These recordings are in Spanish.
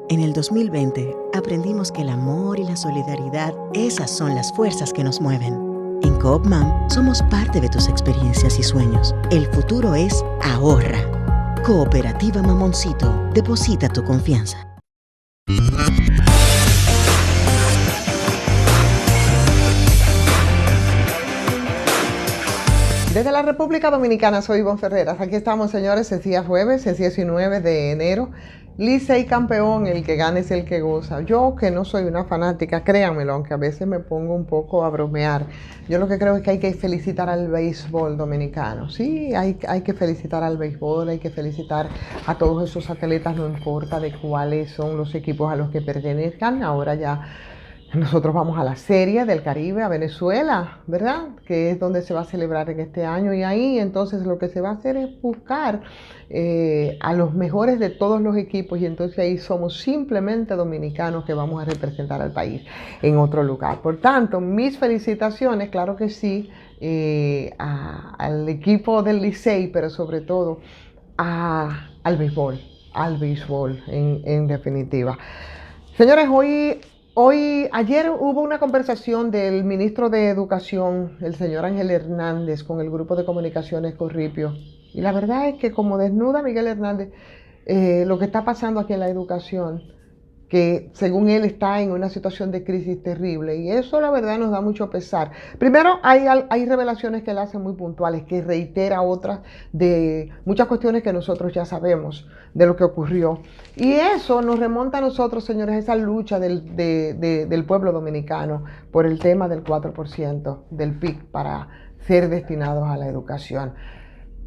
En el 2020 aprendimos que el amor y la solidaridad, esas son las fuerzas que nos mueven. En Coop Mam somos parte de tus experiencias y sueños. El futuro es ahorra. Cooperativa Mamoncito, deposita tu confianza. Desde la República Dominicana soy Ivonne Ferreras. Aquí estamos, señores, es día jueves, es 19 de enero. Licey campeón, el que gana es el que goza. Yo, que no soy una fanática, créanmelo, aunque a veces me pongo un poco a bromear, yo lo que creo es que hay que felicitar al béisbol dominicano. Sí, hay que felicitar al béisbol, hay que felicitar a todos esos atletas, no importa de cuáles son los equipos a los que pertenezcan. Ahora ya nosotros vamos a la Serie del Caribe, a Venezuela, ¿verdad? Que es donde se va a celebrar en este año. Y ahí entonces lo que se va a hacer es buscar a los mejores de todos los equipos. Y entonces ahí somos simplemente dominicanos que vamos a representar al país en otro lugar. Por tanto, mis felicitaciones, claro que sí, al equipo del Licey, pero sobre todo al béisbol en definitiva. Señores, ayer hubo una conversación del ministro de Educación, el señor Ángel Hernández, con el grupo de comunicaciones Corripio. Y la verdad es que como desnuda Miguel Hernández lo que está pasando aquí en la educación, que según él está en una situación de crisis terrible, y eso la verdad nos da mucho pesar. Primero, hay revelaciones que él hace muy puntuales, que reitera otras de muchas cuestiones que nosotros ya sabemos de lo que ocurrió. Y eso nos remonta a nosotros, señores, esa lucha del pueblo dominicano por el tema del 4% del PIB para ser destinados a la educación.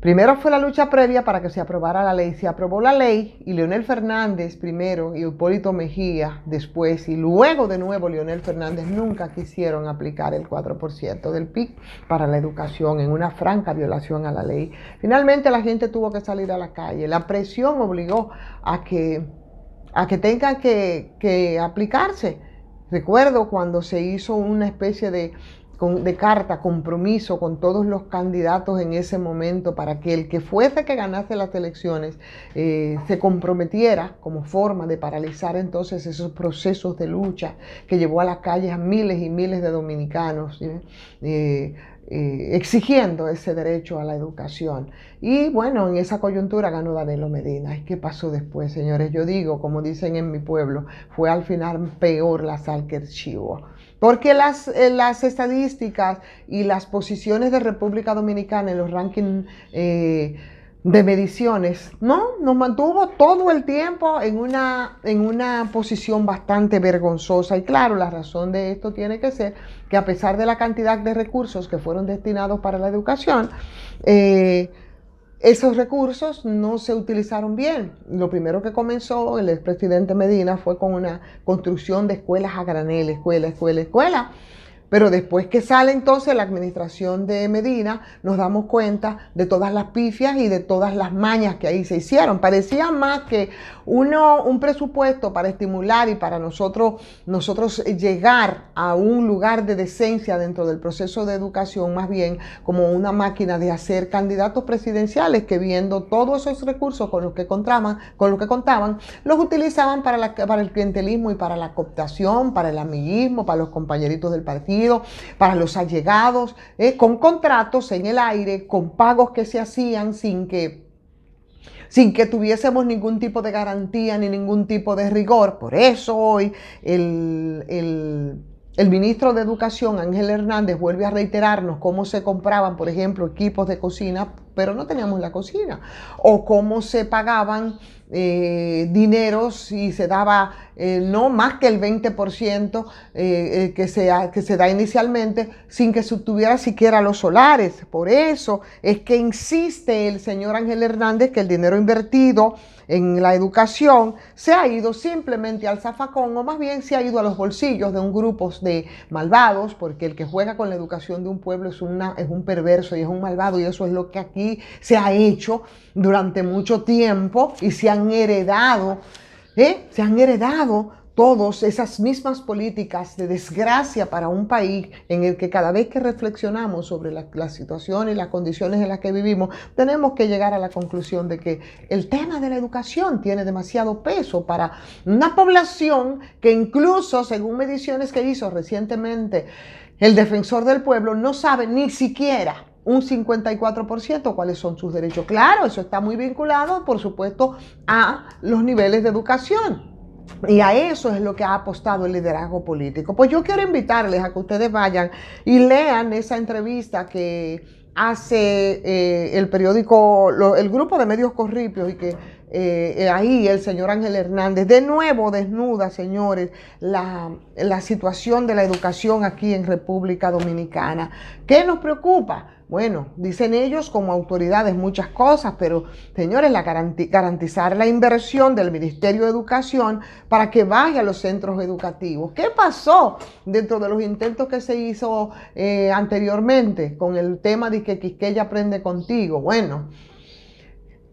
Primero fue la lucha previa para que se aprobara la ley. Se aprobó la ley y Leonel Fernández primero y Hipólito Mejía después, y luego de nuevo Leonel Fernández, nunca quisieron aplicar el 4% del PIB para la educación, en una franca violación a la ley. Finalmente la gente tuvo que salir a la calle. La presión obligó a que tengan que aplicarse. Recuerdo cuando se hizo una especie de carta, compromiso con todos los candidatos en ese momento para que el que fuese que ganase las elecciones se comprometiera como forma de paralizar entonces esos procesos de lucha que llevó a las calles a miles y miles de dominicanos exigiendo ese derecho a la educación. Y bueno, en esa coyuntura ganó Danilo Medina. ¿Y qué pasó después, señores? Yo digo, como dicen en mi pueblo, fue al final peor la sal que el chivo. Porque las estadísticas y las posiciones de República Dominicana en los rankings de mediciones, ¿no? Nos mantuvo todo el tiempo en una posición bastante vergonzosa. Y claro, la razón de esto tiene que ser que a pesar de la cantidad de recursos que fueron destinados para la educación, esos recursos no se utilizaron bien. Lo primero que comenzó el expresidente Medina fue con una construcción de escuelas a granel, escuela. Pero después que sale entonces la administración de Medina, nos damos cuenta de todas las pifias y de todas las mañas que ahí se hicieron. Parecía más que un presupuesto para estimular y para nosotros llegar a un lugar de decencia dentro del proceso de educación, más bien como una máquina de hacer candidatos presidenciales que, viendo todos esos recursos con los que contaban, los utilizaban para el clientelismo y para la cooptación, para el amiguismo, para los compañeritos del partido, para los allegados, con contratos en el aire, con pagos que se hacían sin que tuviésemos ningún tipo de garantía ni ningún tipo de rigor. Por eso hoy el ministro de Educación, Ángel Hernández, vuelve a reiterarnos cómo se compraban, por ejemplo, equipos de cocina, pero no teníamos la cocina, o cómo se pagaban dineros y se daba no más que el 20% que se da inicialmente, sin que se tuviera siquiera los solares. Por eso es que insiste el señor Ángel Hernández que el dinero invertido en la educación se ha ido simplemente al zafacón, o más bien se ha ido a los bolsillos de un grupo de malvados, porque el que juega con la educación de un pueblo es un perverso y es un malvado, y eso es lo que aquí se ha hecho durante mucho tiempo, y se han heredado Se han heredado todas esas mismas políticas de desgracia para un país en el que cada vez que reflexionamos sobre la situación y las condiciones en las que vivimos, tenemos que llegar a la conclusión de que el tema de la educación tiene demasiado peso para una población que incluso, según mediciones que hizo recientemente el Defensor del Pueblo, no sabe ni siquiera un 54% cuáles son sus derechos. Claro, eso está muy vinculado, por supuesto, a los niveles de educación. Y a eso es lo que ha apostado el liderazgo político. Pues yo quiero invitarles a que ustedes vayan y lean esa entrevista que hace el periódico, el grupo de medios Corripios, y que ahí el señor Ángel Hernández de nuevo desnuda, señores, la situación de la educación aquí en República Dominicana. ¿Qué nos preocupa? Bueno, dicen ellos como autoridades muchas cosas, pero señores, garantizar la inversión del Ministerio de Educación para que vaya a los centros educativos. ¿Qué pasó dentro de los intentos que se hizo anteriormente con el tema de que Quisqueya aprende contigo? Bueno,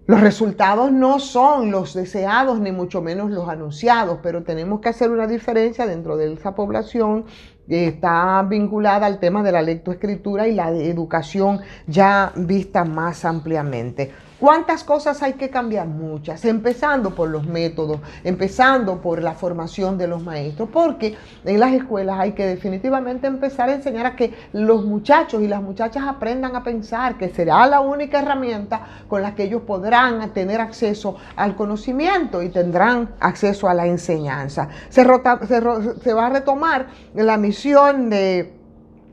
los resultados no son los deseados ni mucho menos los anunciados, pero tenemos que hacer una diferencia dentro de esa población que está vinculada al tema de la lectoescritura y la educación ya vista más ampliamente. ¿Cuántas cosas hay que cambiar? Muchas, empezando por los métodos, empezando por la formación de los maestros, porque en las escuelas hay que definitivamente empezar a enseñar a que los muchachos y las muchachas aprendan a pensar, que será la única herramienta con la que ellos podrán tener acceso al conocimiento y tendrán acceso a la enseñanza. Se va a retomar la misión de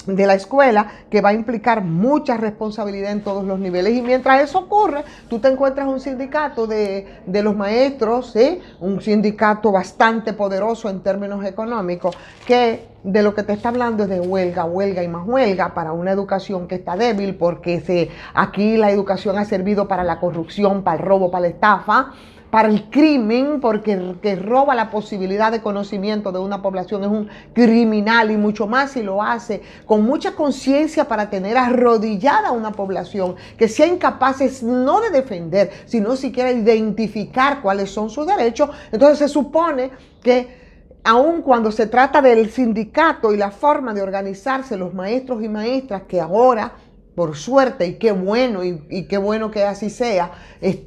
la escuela, que va a implicar mucha responsabilidad en todos los niveles. Y mientras eso ocurre, tú te encuentras un sindicato de los maestros, ¿sí? Un sindicato bastante poderoso en términos económicos, que de lo que te está hablando es de huelga, huelga y más huelga para una educación que está débil, porque aquí la educación ha servido para la corrupción, para el robo, para la estafa, para el crimen, porque que roba la posibilidad de conocimiento de una población es un criminal, y mucho más si lo hace con mucha conciencia para tener arrodillada a una población que sea incapaz no de defender, sino siquiera identificar cuáles son sus derechos. Entonces se supone que aun cuando se trata del sindicato y la forma de organizarse los maestros y maestras, que ahora, por suerte, y qué bueno que así sea,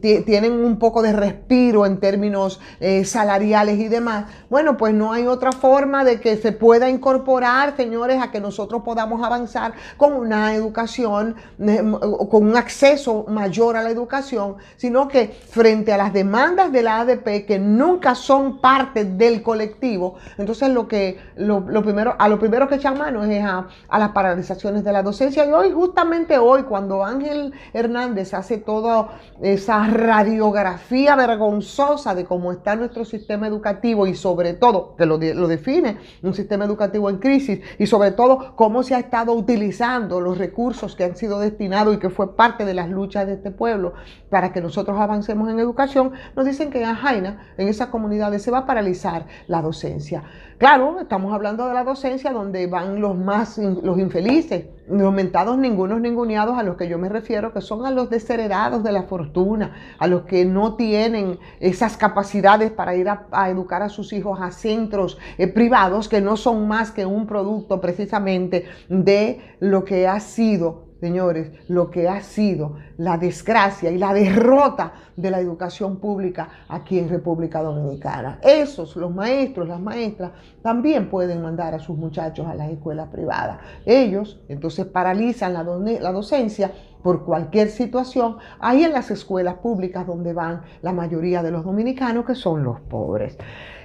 tienen un poco de respiro en términos salariales y demás. Bueno, pues no hay otra forma de que se pueda incorporar, señores, a que nosotros podamos avanzar con una educación, con un acceso mayor a la educación, sino que frente a las demandas de la ADP, que nunca son parte del colectivo, entonces lo primero que echan mano es a las paralizaciones de la docencia. Y hoy, justamente hoy, cuando Ángel Hernández hace toda esa radiografía vergonzosa de cómo está nuestro sistema educativo, y sobre todo, que lo define un sistema educativo en crisis, y sobre todo cómo se ha estado utilizando los recursos que han sido destinados y que fue parte de las luchas de este pueblo para que nosotros avancemos en educación, nos dicen que en Jaina, en esas comunidades, se va a paralizar la docencia. Claro, estamos hablando de la docencia donde van los infelices, los mentados ningunos ninguneados, a los que yo me refiero, que son a los desheredados de la fortuna, a los que no tienen esas capacidades para ir a educar a sus hijos a centros privados, que no son más que un producto precisamente de lo que ha sido, señores, lo que ha sido la desgracia y la derrota de la educación pública aquí en República Dominicana. Esos, los maestros, las maestras, también pueden mandar a sus muchachos a las escuelas privadas. Ellos, entonces, paralizan la docencia por cualquier situación, ahí en las escuelas públicas donde van la mayoría de los dominicanos, que son los pobres.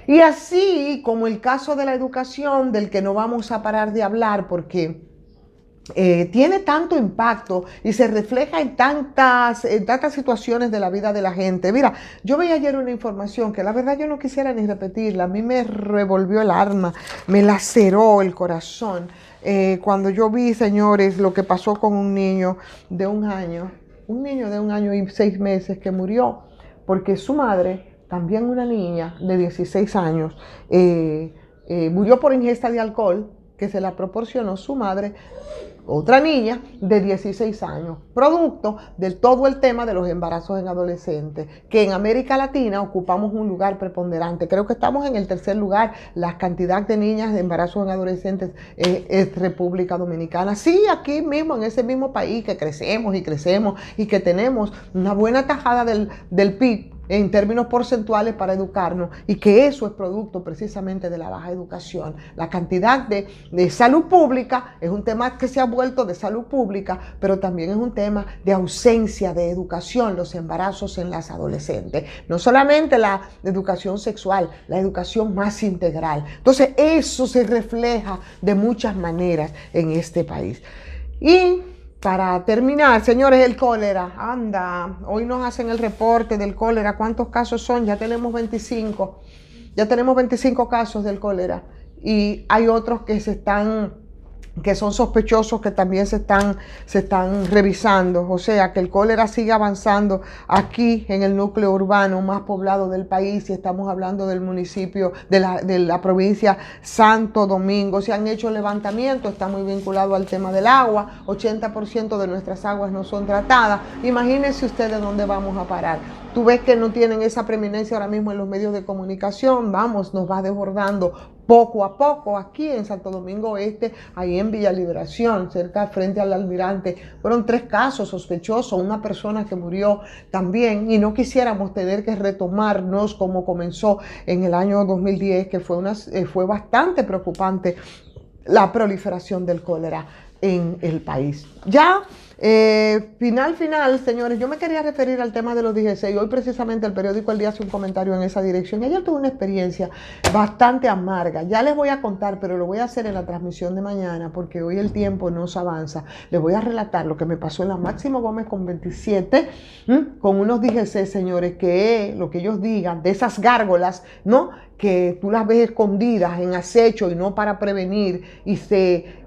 Y así como el caso de la educación, del que no vamos a parar de hablar, porque tiene tanto impacto y se refleja en tantas situaciones de la vida de la gente. Mira, yo veía ayer una información que la verdad yo no quisiera ni repetirla. A mí me revolvió el alma, me laceró el corazón cuando yo vi, señores, lo que pasó con un niño de un año y 6 meses que murió porque su madre, también una niña de 16 años, murió por ingesta de alcohol que se la proporcionó su madre otra niña de 16 años, producto de todo el tema de los embarazos en adolescentes, que en América Latina ocupamos un lugar preponderante. Creo que estamos en el tercer lugar. La cantidad de niñas de embarazos en adolescentes es República Dominicana. Sí, aquí mismo, en ese mismo país que crecemos y que tenemos una buena tajada del PIB en términos porcentuales para educarnos, y que eso es producto precisamente de la baja educación. La cantidad de salud pública es un tema que se ha vuelto de salud pública, pero también es un tema de ausencia de educación, los embarazos en las adolescentes. No solamente la educación sexual, la educación más integral. Entonces eso se refleja de muchas maneras en este país. Y para terminar, señores, el cólera, anda, hoy nos hacen el reporte del cólera. ¿Cuántos casos son? Ya tenemos 25 casos del cólera, y hay otros que son sospechosos, que también se están revisando. O sea, que el cólera sigue avanzando aquí en el núcleo urbano más poblado del país, y estamos hablando del municipio, de la provincia Santo Domingo. Se han hecho levantamientos, está muy vinculado al tema del agua. 80% de nuestras aguas no son tratadas. Imagínense ustedes dónde vamos a parar. Tú ves que no tienen esa preeminencia ahora mismo en los medios de comunicación. Vamos, nos va desbordando poco a poco aquí en Santo Domingo Este, ahí en Villa Liberación, cerca frente al Almirante. Fueron 3 casos sospechosos, una persona que murió también, y no quisiéramos tener que retomarnos como comenzó en el año 2010, que fue bastante preocupante la proliferación del cólera en el país. Ya, final, señores, yo me quería referir al tema de los DGC. Hoy precisamente el periódico El Día hace un comentario en esa dirección. Ayer tuve una experiencia bastante amarga. Ya les voy a contar, pero lo voy a hacer en la transmisión de mañana, porque hoy el tiempo nos avanza. Les voy a relatar lo que me pasó en la Máximo Gómez con 27, con unos DGC, señores, que lo que ellos digan de esas gárgolas, ¿no?, que tú las ves escondidas en acecho y no para prevenir, y se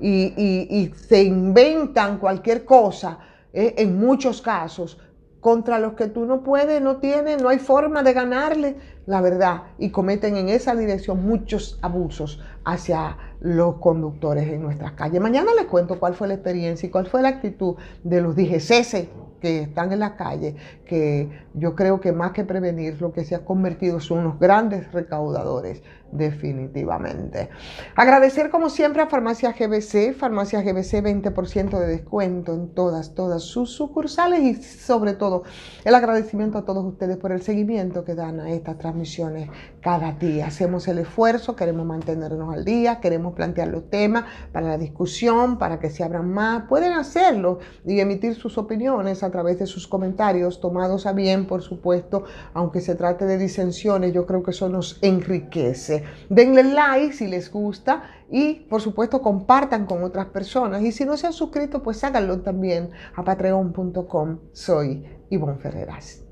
inventan cualquier cosa, en muchos casos, contra los que tú no puedes, no tienes, no hay forma de ganarle, la verdad, y cometen en esa dirección muchos abusos hacia los conductores en nuestras calles. Mañana les cuento cuál fue la experiencia y cuál fue la actitud de los DGCs que están en la calle, que yo creo que más que prevenir, lo que se ha convertido son unos grandes recaudadores, definitivamente. Agradecer como siempre a Farmacia GBC, 20% de descuento en todas sus sucursales, y sobre todo el agradecimiento a todos ustedes por el seguimiento que dan a estas transmisiones cada día. Hacemos el esfuerzo, queremos mantenernos al día, queremos plantear los temas para la discusión, para que se abran más. Pueden hacerlo y emitir sus opiniones a través de sus comentarios, tomados a bien, por supuesto, aunque se trate de disensiones. Yo creo que eso nos enriquece. Denle like si les gusta, y por supuesto compartan con otras personas, y si no se han suscrito, pues háganlo también a patreon.com. Soy Ivonne Ferreras.